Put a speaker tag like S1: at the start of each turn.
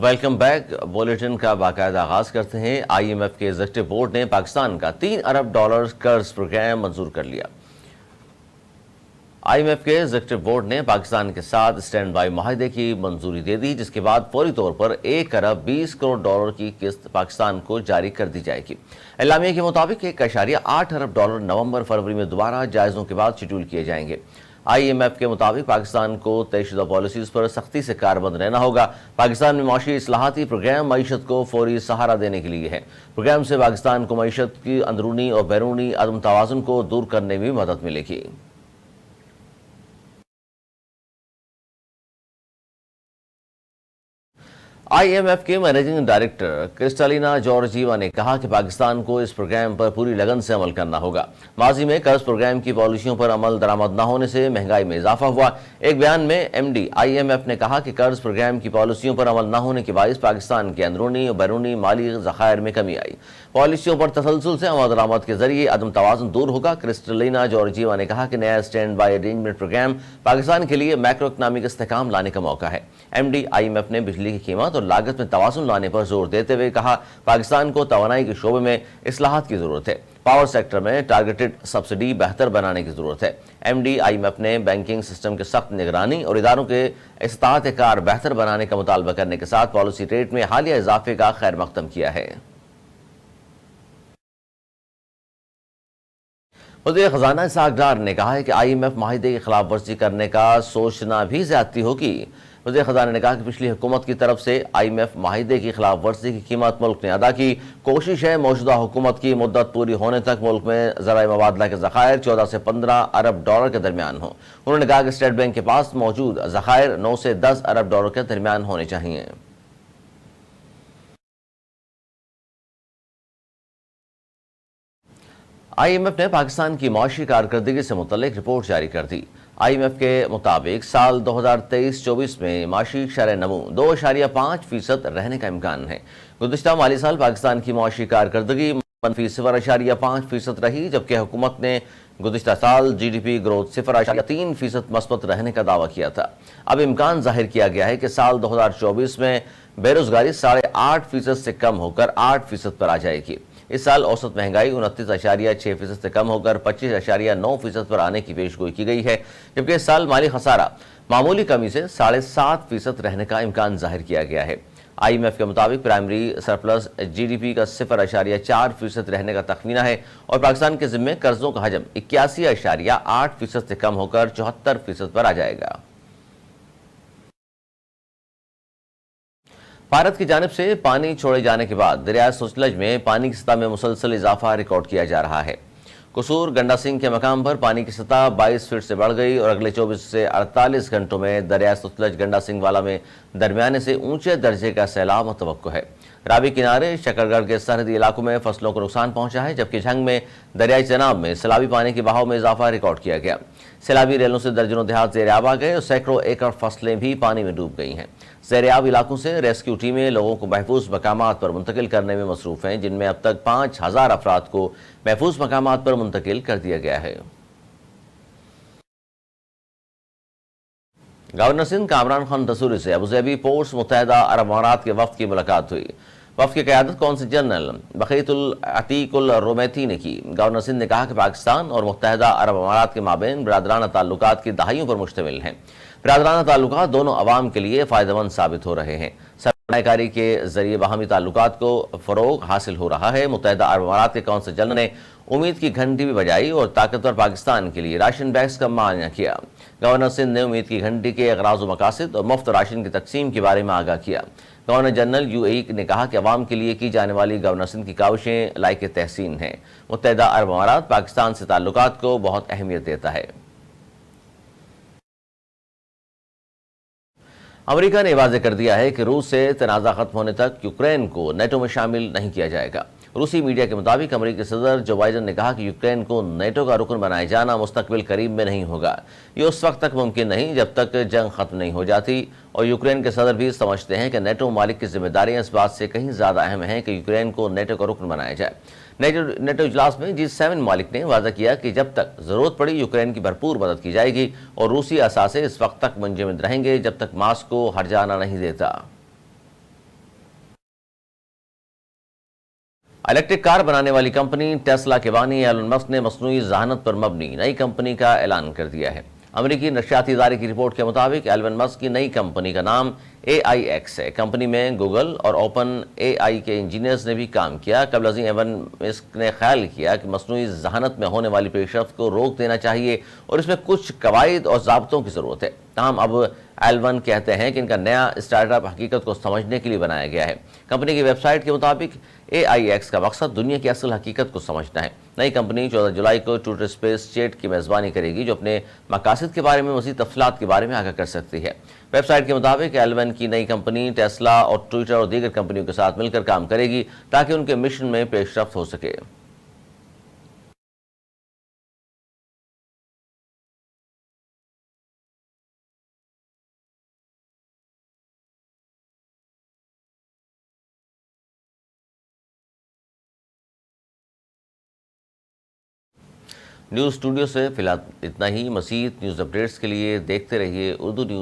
S1: Welcome back. Bulletin کا باقاعدہ آغاز کرتے ہیں۔ آئی ایم ایف کے ایگزیکٹو بورڈ نے پاکستان کا $3 ارب قرض پروگرام منظور کر لیا۔ آئی ایم ایف کے ایگزیکٹو بورڈ نے پاکستان کے ساتھ اسٹینڈ بائی معاہدے کی منظوری دے دی، جس کے بعد فوری طور پر $1 ارب 20 کروڑ کی قسط پاکستان کو جاری کر دی جائے گی۔ اعلامیہ کے مطابق $1.8 ارب نومبر فروری میں دوبارہ جائزوں کے بعد شیڈول کیے جائیں گے۔ آئی ایم ایف کے مطابق پاکستان کو طے شدہ پالیسیز پر سختی سے کاربند رہنا ہوگا۔ پاکستان میں معاشی اصلاحاتی پروگرام معیشت کو فوری سہارا دینے کے لیے ہے۔ پروگرام سے پاکستان کو معیشت کی اندرونی اور بیرونی عدم توازن کو دور کرنے میں مدد ملے گی۔ آئی ایم ایف کے مینیجنگ ڈائریکٹر کرسٹالینا جارجیوا نے کہا کہ پاکستان کو اس پروگرام پر پوری لگن سے عمل کرنا ہوگا۔ ماضی میں قرض پروگرام کی پالیسیوں پر عمل درآمد نہ ہونے سے مہنگائی میں اضافہ ہوا۔ ایک بیان میں M D I M F نے کہا کہ قرض پروگرام کی پالیسیوں پر عمل نہ ہونے کے باعث پاکستان کے اندرونی اور بیرونی مالی ذخائر میں کمی آئی۔ پالیسیوں پر تسلسل سے عمل درآمد کے ذریعے عدم توازن دور ہوگا۔ کرسٹالینا جارجیوا نے کہا کہ نیا stand by arrangement programme Pakistan کے لیے میکرو اکنامک استحکام لانے کا موقع ہے۔ M D I M F نے بجلی کی قیمت اور لاگت میں توازن لانے پر زور دیتے ہوئے کہا پاکستان کو توانائی کے شعبے میں اصلاحات کی ضرورت ہے۔ پاور سیکٹر میں ٹارگیٹڈ سبسڈی بہتر بنانے کی ضرورت ہے۔ M D I M F نے بینکنگ سسٹم کے سخت نگرانی اور اداروں کے استطاعت کار بہتر بنانے کا مطالبہ کرنے کے ساتھ پالیسی ریٹ میں حالیہ اضافے کا خیر مقدم کیا ہے۔ وزیر خزانہ اسحاق ڈار نے کہا ہے کہ آئی ایم ایف معاہدے کی خلاف ورزی کرنے کا سوچنا بھی زیادتی ہوگی۔ وزیر خزانہ نے کہا کہ پچھلی حکومت کی طرف سے آئی ایم ایف معاہدے کی خلاف ورزی کی قیمت ملک نے ادا کی۔ کوشش ہے موجودہ حکومت کی مدت پوری ہونے تک ملک میں ذرائع مبادلہ کے ذخائر 14 سے 15 ارب ڈالر کے درمیان ہوں۔ انہوں نے کہا کہ اسٹیٹ بینک کے پاس موجود ذخائر 9 سے 10 ارب ڈالر کے درمیان ہونے چاہیے۔ آئی ایم ایف نے پاکستان کی معاشی کارکردگی سے متعلق رپورٹ جاری کر دی۔ آئی ایم ایف کے مطابق سال 2023-24 میں معاشی شرح نمو 2.5% رہنے کا امکان ہے۔ گزشتہ مالی سال پاکستان کی معاشی کارکردگی منفی 0.5% رہی، جبکہ حکومت نے گزشتہ سال جی ڈی پی گروتھ 0.3% مثبت رہنے کا دعویٰ کیا تھا۔ اب امکان ظاہر کیا گیا ہے کہ سال 2024 میں بے روزگاری 8.5% سے کم ہو کر 8% پر آ جائے گی۔ اس سال اوسط مہنگائی 29.6% سے کم ہو کر 25.9% پر آنے کی پیش گوئی کی گئی ہے، جبکہ اس سال مالی خسارہ معمولی کمی سے 7.5% رہنے کا امکان ظاہر کیا گیا ہے۔ آئی ایم ایف کے مطابق primary surplus G D P کا 0.4% رہنے کا تخمینہ ہے اور پاکستان کے ذمے قرضوں کا حجم 81.8% سے کم ہو کر 74% پر آ جائے گا۔ بھارت کی جانب سے پانی چھوڑے جانے کے بعد دریائے ستلج میں پانی کی سطح میں مسلسل اضافہ ریکارڈ کیا جا رہا ہے۔ قصور گنڈا سنگھ کے مقام پر پانی کی سطح 22 فٹ سے بڑھ گئی اور اگلے 24 سے 48 گھنٹوں میں دریائے ستلج گنڈا سنگھ والا میں درمیانے سے اونچے درجے کا سیلاب متوقع ہے۔ راوی کنارے شکر گڑھ کے سرحدی علاقوں میں فصلوں کو نقصان پہنچا ہے، جبکہ جھنگ میں دریائے چناب میں سیلابی پانی کے بہاؤ میں اضافہ ریکارڈ کیا گیا۔ سیلابی ریلوں سے درجنوں دیہات زیر آب آ گئے اور سینکڑوں ایکڑ فصلیں بھی پانی میں ڈوب گئی ہیں۔ زیر آب علاقوں سے ریسکیو ٹیمیں لوگوں کو محفوظ مقامات پر منتقل کرنے میں مصروف ہیں، جن میں اب تک 5000 افراد کو محفوظ مقامات پر منتقل کر دیا گیا ہے۔ گورنر سندھ کامران خان دسوری سے ابوظہبی پورٹس متحدہ عرب امارات کے وفد کی ملاقات ہوئی۔ وفد کی قیادت کونسل جنرل بقیت العتیق الرومیتی نے کی۔ گورنر سندھ نے کہا کہ پاکستان اور متحدہ عرب امارات کے مابین برادرانہ تعلقات کی دہائیوں پر مشتمل ہیں۔ برادرانہ تعلقات دونوں عوام کے لیے فائدہ مند ثابت ہو رہے ہیں۔ سرمایہ کاری کے ذریعے باہمی تعلقات کو فروغ حاصل ہو رہا ہے۔ متحدہ عرب امارات کے کونسل جنرل نے امید کی گھنٹی بھی بجائی اور طاقتور پاکستان کے لیے راشن بیگز کا معائنہ کیا۔ گورنر سندھ نے امید کی گھنٹی کے اغراض و مقاصد اور مفت راشن کی تقسیم کے بارے میں آگاہ کیا۔ گورنر جنرل یو اے ای نے کہا کہ عوام کے لیے کی جانے والی گورنر سندھ کی کاوشیں لائق تحسین ہیں۔ متحدہ عرب امارات پاکستان سے تعلقات کو بہت اہمیت دیتا ہے۔ امریکہ نے واضح کر دیا ہے کہ روس سے تنازع ختم ہونے تک یوکرین کو نیٹو میں شامل نہیں کیا جائے گا۔ روسی میڈیا کے مطابق امریکی صدر جو بائیڈن نے کہا کہ یوکرین کو نیٹو کا رکن بنائے جانا مستقبل قریب میں نہیں ہوگا۔ یہ اس وقت تک ممکن نہیں جب تک جنگ ختم نہیں ہو جاتی، اور یوکرین کے صدر بھی سمجھتے ہیں کہ نیٹو ممالک کی ذمہ داریاں اس بات سے کہیں زیادہ اہم ہیں کہ یوکرین کو نیٹو کا رکن بنایا جائے۔ نیٹو اجلاس میں G7 ممالک نے واضح کیا کہ جب تک ضرورت پڑی یوکرین کی بھرپور مدد کی جائے گی اور روسی اثاثے اس وقت تک منجمد رہیں گے جب تک ماسکو ہر جانا نہیں دیتا۔ الیکٹرک کار بنانے والی کمپنی ٹیسلا کے بانی ایلن مسک نے مصنوعی ذہانت پر مبنی نئی کمپنی کا اعلان کر دیا ہے۔ امریکی نشریاتی ادارے کی رپورٹ کے مطابق ایلن مسک کی نئی کمپنی کا نام AIX ہے۔ کمپنی میں گوگل اور اوپن AI کے انجینئرز نے بھی کام کیا۔ قبل ازیں ایلن مسک نے خیال کیا کہ مصنوعی ذہانت میں ہونے والی پیش رفت کو روک دینا چاہیے اور اس میں کچھ قواعد اور ضابطوں کی ضرورت ہے۔ تاہم اب ایلن کہتے ہیں کہ ان کا نیا اسٹارٹ اپ حقیقت کو سمجھنے کے لیے بنایا گیا ہے۔ کمپنی کی ویب سائٹ کے مطابق AIX کا مقصد دنیا کی اصل حقیقت کو سمجھنا ہے۔ نئی کمپنی 14 جولائی کو ٹویٹر اسپیس چیٹ کی میزبانی کرے گی، جو اپنے مقاصد کے بارے میں مزید تفصیلات کے بارے میں آگاہ کر سکتی ہے۔ ویب سائٹ کے مطابق ایلن کی نئی کمپنی ٹیسلا اور ٹویٹر اور دیگر کمپنیوں کے ساتھ مل کر کام کرے گی تاکہ ان کے مشن میں پیش رفت ہو سکے۔ نیوز اسٹوڈیو سے فی الحال اتنا ہی۔ مزید نیوز اپڈیٹس کے لیے دیکھتے رہیے اردو نیوز۔